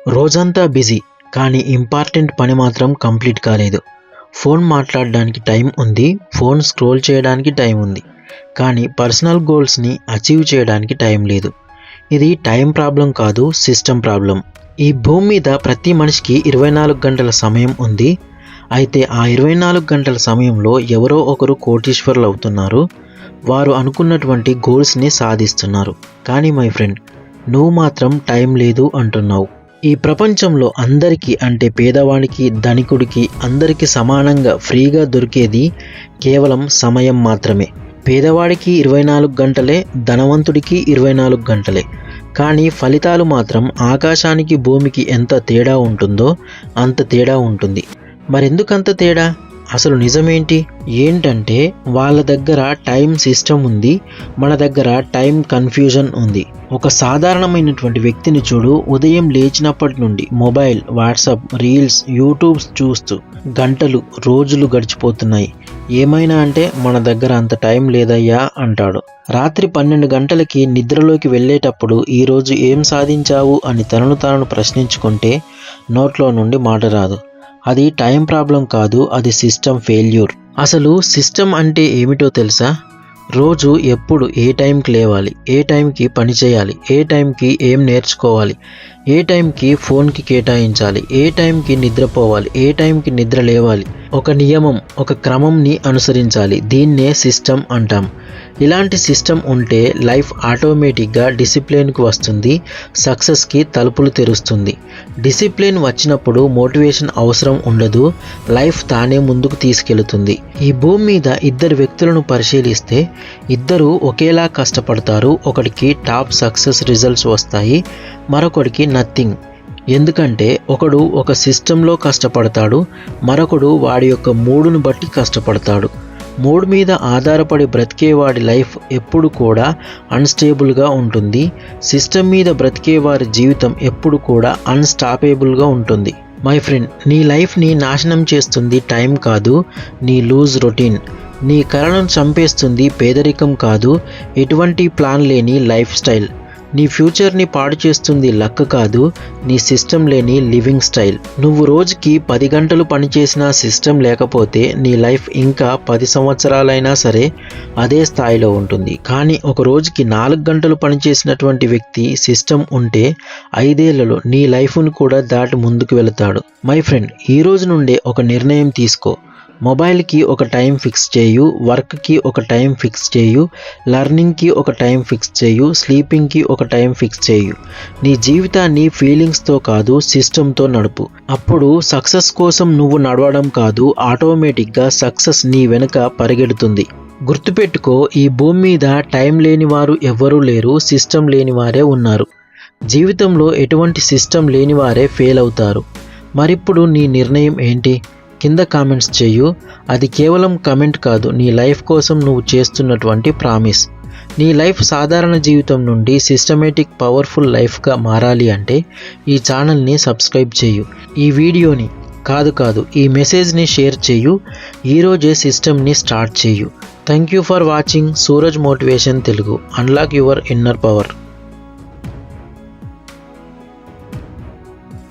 రోజంతా బిజీ, కానీ ఇంపార్టెంట్ పని మాత్రం కంప్లీట్ కాలేదు. ఫోన్ మాట్లాడడానికి టైం ఉంది, ఫోన్ స్క్రోల్ చేయడానికి టైం ఉంది, కానీ పర్సనల్ గోల్స్ని అచీవ్ చేయడానికి టైం లేదు. ఇది టైం ప్రాబ్లం కాదు, సిస్టమ్ ప్రాబ్లం. ఈ భూమి మీద ప్రతి మనిషికి 24 గంటల సమయం ఉంది. అయితే ఆ 24 గంటల సమయంలో ఎవరో ఒకరు కోటీశ్వరులు అవుతున్నారు. వారు అనుకున్నటువంటి గోల్స్ని సాధిస్తున్నారు. కానీ మై ఫ్రెండ్, నువ్వు మాత్రం టైం లేదు అంటున్నావు. ఈ ప్రపంచంలో అందరికీ, అంటే పేదవాడికి, ధనికుడికి, అందరికీ సమానంగా ఫ్రీగా దొరికేది కేవలం సమయం మాత్రమే. పేదవాడికి 24 గంటలే, ధనవంతుడికి 24 గంటలే. కానీ ఫలితాలు మాత్రం ఆకాశానికి భూమికి ఎంత తేడా ఉంటుందో అంత తేడా ఉంటుంది. మరెందుకంత తేడా? అసలు నిజమేంటి? ఏంటంటే వాళ్ళ దగ్గర టైం సిస్టమ్ ఉంది, మన దగ్గర టైం కన్ఫ్యూజన్ ఉంది. ఒక సాధారణమైనటువంటి వ్యక్తిని చూడు, ఉదయం లేచినప్పటి నుండి మొబైల్, వాట్సాప్, రీల్స్, యూట్యూబ్స్ చూస్తూ గంటలు, రోజులు గడిచిపోతున్నాయి. ఏమైనా అంటే మన దగ్గర అంత టైం లేదయ్యా అంటాడు. రాత్రి 12 గంటలకి నిద్రలోకి వెళ్ళేటప్పుడు ఈరోజు ఏం సాధించావు అని తనను తాను ప్రశ్నించుకుంటే నోట్లో నుండి మాట రాదు. అది టైం ప్రాబ్లం కాదు, అది సిస్టమ్ ఫెయిల్యూర్. అసలు సిస్టమ్ అంటే ఏమిటో తెలుసా? రోజు ఎప్పుడు ఏ టైంకి లేవాలి, ఏ టైంకి పని చేయాలి, ఏ టైంకి ఏం నేర్చుకోవాలి, ఏ టైంకి ఫోన్కి కేటాయించాలి, ఏ టైంకి నిద్రపోవాలి, ఏ టైంకి నిద్ర లేవాలి. ఒక నియమం, ఒక క్రమంని అనుసరించాలి. దీన్నే సిస్టమ్ అంటాం. ఇలాంటి సిస్టమ్ ఉంటే లైఫ్ ఆటోమేటిక్గా డిసిప్లిన్కి వస్తుంది, సక్సెస్కి తలుపులు తెరుస్తుంది. డిసిప్లిన్ వచ్చినప్పుడు మోటివేషన్ అవసరం ఉండదు, లైఫ్ తానే ముందుకు తీసుకెళ్తుంది. ఈ భూమి మీద ఇద్దరు వ్యక్తులను పరిశీలిస్తే ఇద్దరు ఒకేలా కష్టపడతారు. ఒకడికి టాప్ సక్సెస్ రిజల్ట్స్ వస్తాయి, మరొకడికి నథింగ్. ఎందుకంటే ఒకడు ఒక సిస్టంలో కష్టపడతాడు, మరొకడు వాడి యొక్క మూడును బట్టి కష్టపడతాడు. మూడు మీద ఆధారపడి బ్రతికేవాడి లైఫ్ ఎప్పుడు కూడా అన్స్టేబుల్గా ఉంటుంది. సిస్టమ్ మీద బ్రతికేవారి జీవితం ఎప్పుడు కూడా అన్స్టాపబుల్గా ఉంటుంది. మై ఫ్రెండ్, నీ లైఫ్ని నాశనం చేస్తుంది టైం కాదు, నీ లూజ్ రొటీన్. నీ కళను చంపేస్తుంది పేదరికం కాదు, ఎటువంటి ప్లాన్ లేని లైఫ్ స్టైల్. నీ ఫ్యూచర్ని పాడు చేస్తుంది లక్ కాదు, నీ సిస్టమ్ లేని లివింగ్ స్టైల్. నువ్వు రోజుకి 10 గంటలు పనిచేసిన సిస్టమ్ లేకపోతే నీ లైఫ్ ఇంకా 10 సంవత్సరాలైనా సరే అదే స్థాయిలో ఉంటుంది. కానీ ఒక రోజుకి 4 గంటలు పనిచేసినటువంటి వ్యక్తి సిస్టమ్ ఉంటే 5 ఏళ్లలో నీ లైఫ్ను కూడా దాటి ముందుకు వెళతాడు. మై ఫ్రెండ్, ఈ రోజు నుండే ఒక నిర్ణయం తీసుకో. మొబైల్కి ఒక టైం ఫిక్స్ చేయు, వర్క్కి ఒక టైం ఫిక్స్ చేయు, లెర్నింగ్కి ఒక టైం ఫిక్స్ చేయు, స్లీపింగ్కి ఒక టైం ఫిక్స్ చేయు. నీ జీవితాన్ని ఫీలింగ్స్తో కాదు, సిస్టంతో నడుపు. అప్పుడు సక్సెస్ కోసం నువ్వు నడవడం కాదు, ఆటోమేటిక్గా సక్సెస్ నీ వెనుక పరిగెడుతుంది. గుర్తుపెట్టుకో, ఈ భూమి మీద టైం లేని వారు ఎవ్వరూ లేరు, సిస్టమ్ లేని వారే ఉన్నారు. జీవితంలో ఎటువంటి సిస్టమ్ లేని వారే ఫెయిల్ అవుతారు. మరిప్పుడు నీ నిర్ణయం ఏంటి? కింద కామెంట్స్ చేయు. అది కేవలం కమెంట్ కాదు, నీ లైఫ్ కోసం నువ్వు చేస్తున్నటువంటి ప్రామిస్. నీ లైఫ్ సాధారణ జీవితం నుండి సిస్టమేటిక్ పవర్ఫుల్ లైఫ్గా మారాలి అంటే ఈ ఛానల్ని సబ్స్క్రైబ్ చేయు. ఈ వీడియోని కాదు ఈ మెసేజ్ని షేర్ చేయు. ఈరోజే సిస్టమ్ని స్టార్ట్ చేయు. Thank you for watching Suraj motivation Telugu. Unlock your inner power.